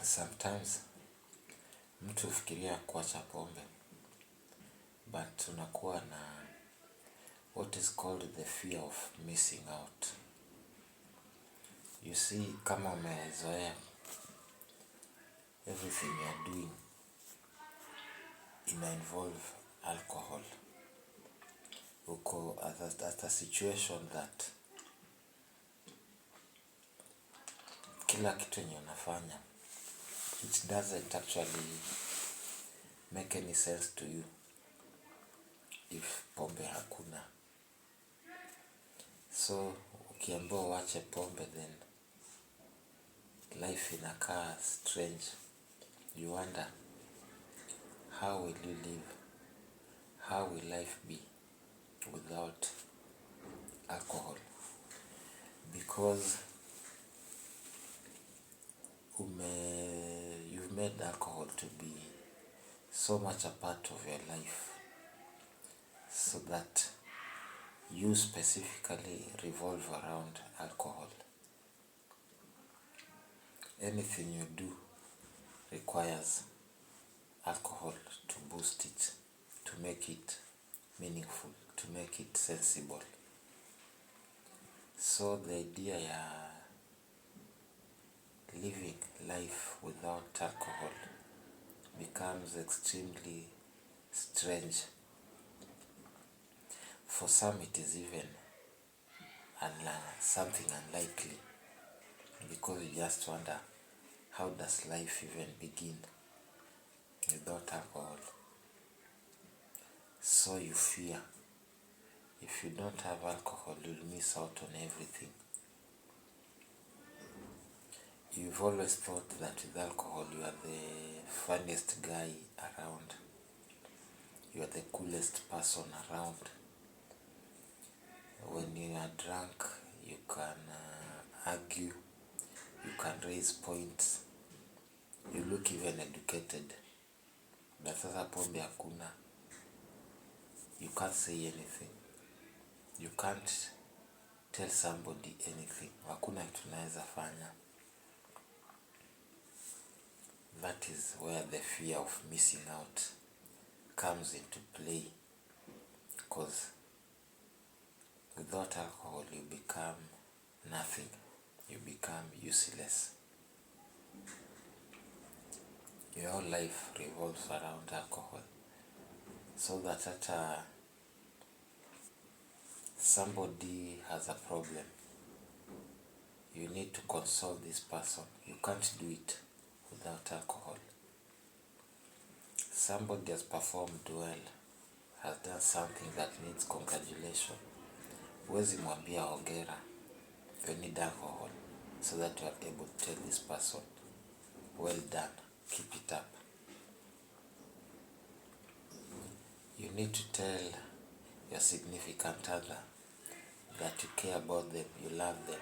Sometimes mtu hufikiria kuacha pombe, but unakuwa na what is called the fear of missing out. You see, kama umezoea everything you are doing ina involve alcohol. Uko at a situation that kila kitu yenye unafanya, it doesn't actually make any sense to you if pombe hakuna. So ukiambiwa uache pombe, then life inakaa strange. You wonder, how will you live? How will life be without alcohol? Because you've made alcohol to be so much a part of your life, so that you specifically revolve around alcohol. Anything you do requires alcohol to boost it, to make it meaningful, to make it sensible. So the idea ya living life without alcohol becomes extremely strange. For some it is even something unlikely, because you just wonder, how does life even begin without alcohol? So you fear, if you don't have alcohol, you'll miss out on everything. You've always thought that with alcohol you are the funniest guy around, you are the coolest person around. When you are drunk, you can argue, you can raise points, you look even educated. But sasa pombe hakuna, you can't say anything, you can't tell somebody anything, hakuna kitu unaweza fanya. That is where the fear of missing out comes into play, because without alcohol you become nothing, you become useless. Your whole life revolves around alcohol, so that somebody has a problem, you need to console this person, you can't do it without alcohol. Somebody has performed well, has done something that needs congratulation, huwezi mwambia hongera, you need alcohol so that you are able to tell this person, well done, keep it up. You need to tell your significant other that you care about them, you love them.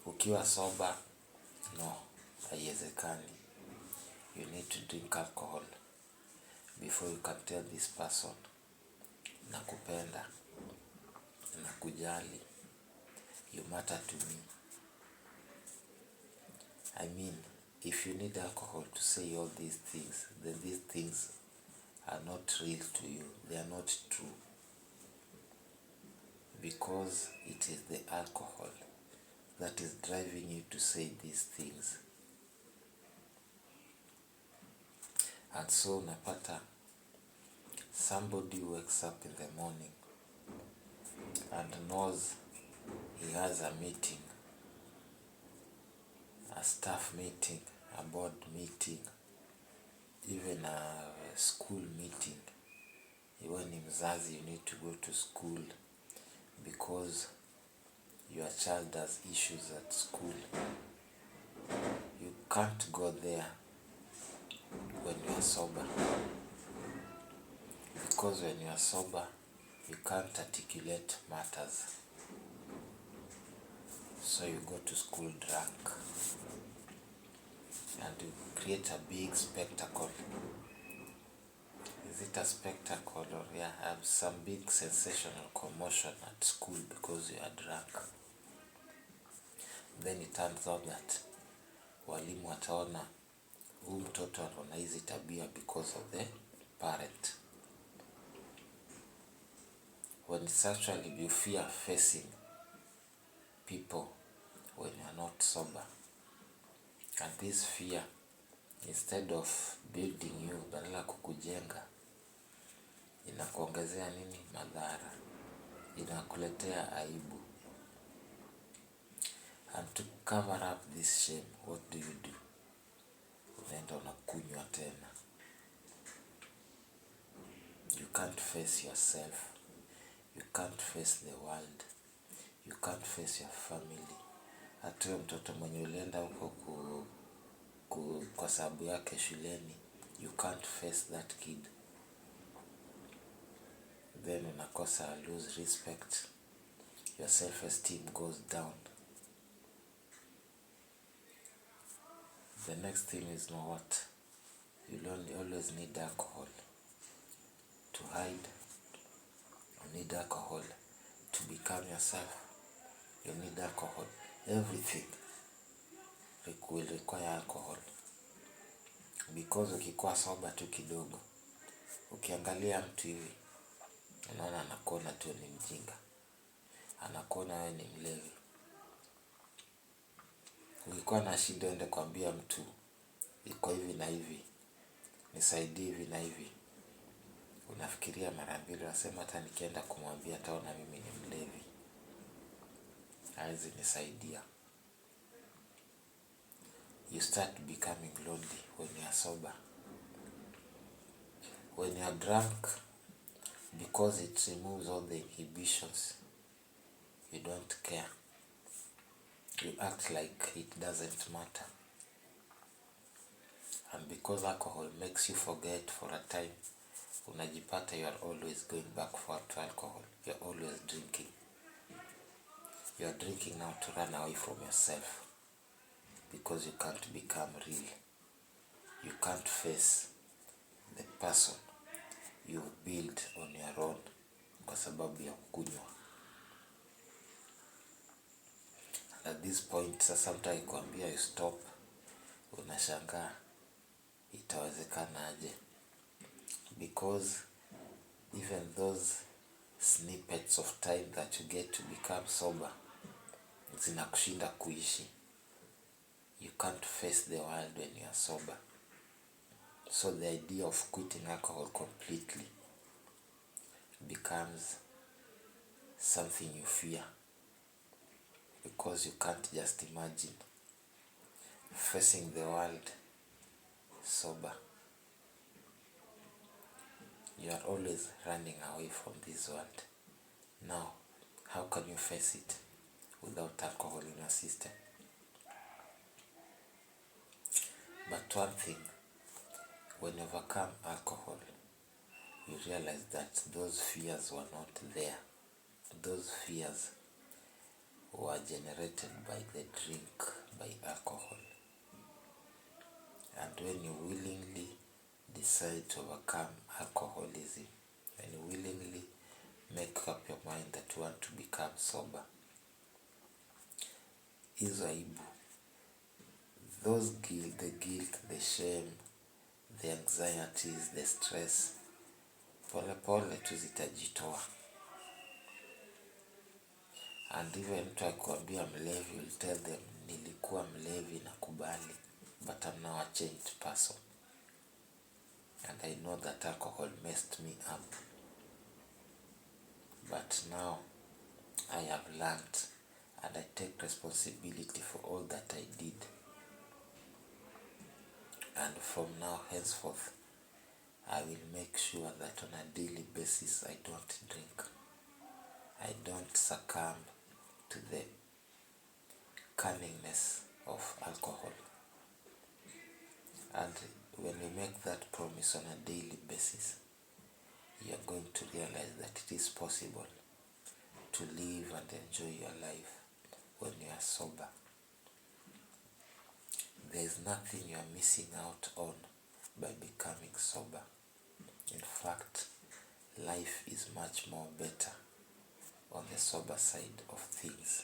Ukiwa sober, no, haiwezekani. You need to drink alcohol before you can tell this person, nakupenda, nakujali, you matter to me. I mean, if you need alcohol to say all these things, then these things are not real to you, they are not true. Because it is the alcohol that is driving you to say these things. And so unapata, somebody wakes up in the morning and knows he has a meeting, a staff meeting, a board meeting, even a school meeting. When ni mzazi, you need to go to school because your child has issues at school. You can't go there when you are sober, because when you are sober, you can't articulate matters. So you go to school drunk and you create a big spectacle. Is it a spectacle, or have some big sensational commotion at school because you are drunk? Then it turns out that walimu wataona huyu mtoto ana hizi tabia because of the parent. When it's actually you fear facing people when you are not sober, and this fear, instead of building you, badala kukujenga, inakuongezea nini? Madhara, inakuletea aibu. And to cover up this shame, what do? Unaenda unakunywa tena. You can't face yourself, you can't face the world, you can't face your family. Hata huyo mtoto mwenye ulienda huko kwa sababu yake shuleni, you can't face that kid. Then unakosa, lose respect, your self-esteem goes down. The next thing is, know what? You'll always need alcohol to hide. You need alcohol to become yourself. You need alcohol. Everything will require alcohol. Because ukikuwa sober tu kidogo, ukiangalia mtu hivi, unaona anakuona tu ni mjinga, anakuona wewe ni mlevi. Ukikuwa na shida uende kuambia mtu, iko hivi na hivi, nisaidie hivi na hivi, unafikiria mara mbili, unasema hata nikienda kumwambia ataona mimi ni mlevi, hawezi nisaidia. You start becoming lonely when you are sober. When you are drunk, because it removes all the inhibitions, you don't care. You act like it doesn't matter. And because alcohol makes you forget for a time, unajipata you are always going back to alcohol. You are always drinking. You are drinking now to run away from yourself, because you can't become real. You can't face the person you build on your own kwa sababu ya kunywa. At this point, sasa mtu akikwambia you stop, unashangaa itawezekana aje? Because even those snippets of time that you get to become sober, zinakushinda kuishi. You can't face the world when you are sober. So the idea of quitting alcohol completely becomes something you fear, because you can't just imagine facing the world sober. You are always running away from this world. Now, how can you face it without alcohol in your system? But one thing, when you overcome alcohol, you realize that those fears were not there. Those fears were generated by the drink, by alcohol. And when you willingly decide to overcome alcoholism, when you willingly make up your mind that you want to become sober, hizo aibu, the guilt, the shame, the anxieties, the stress, pole pole tu zitajitoa. And even mtu akikwambia mlevi, will tell them, nilikuwa mlevi nakubali, but I'm now a changed person. And I know that alcohol messed me up. But now I have learned, and I take responsibility for all that I did. And from now henceforth, I will make sure that on a daily basis I don't drink. I don't succumb to the cunningness of alcohol. And when you make that promise on a daily basis, you are going to realize that it is possible to live and enjoy your life when you are sober. There is nothing you are missing out on by becoming sober. In fact, life is much more better on the sober side of things.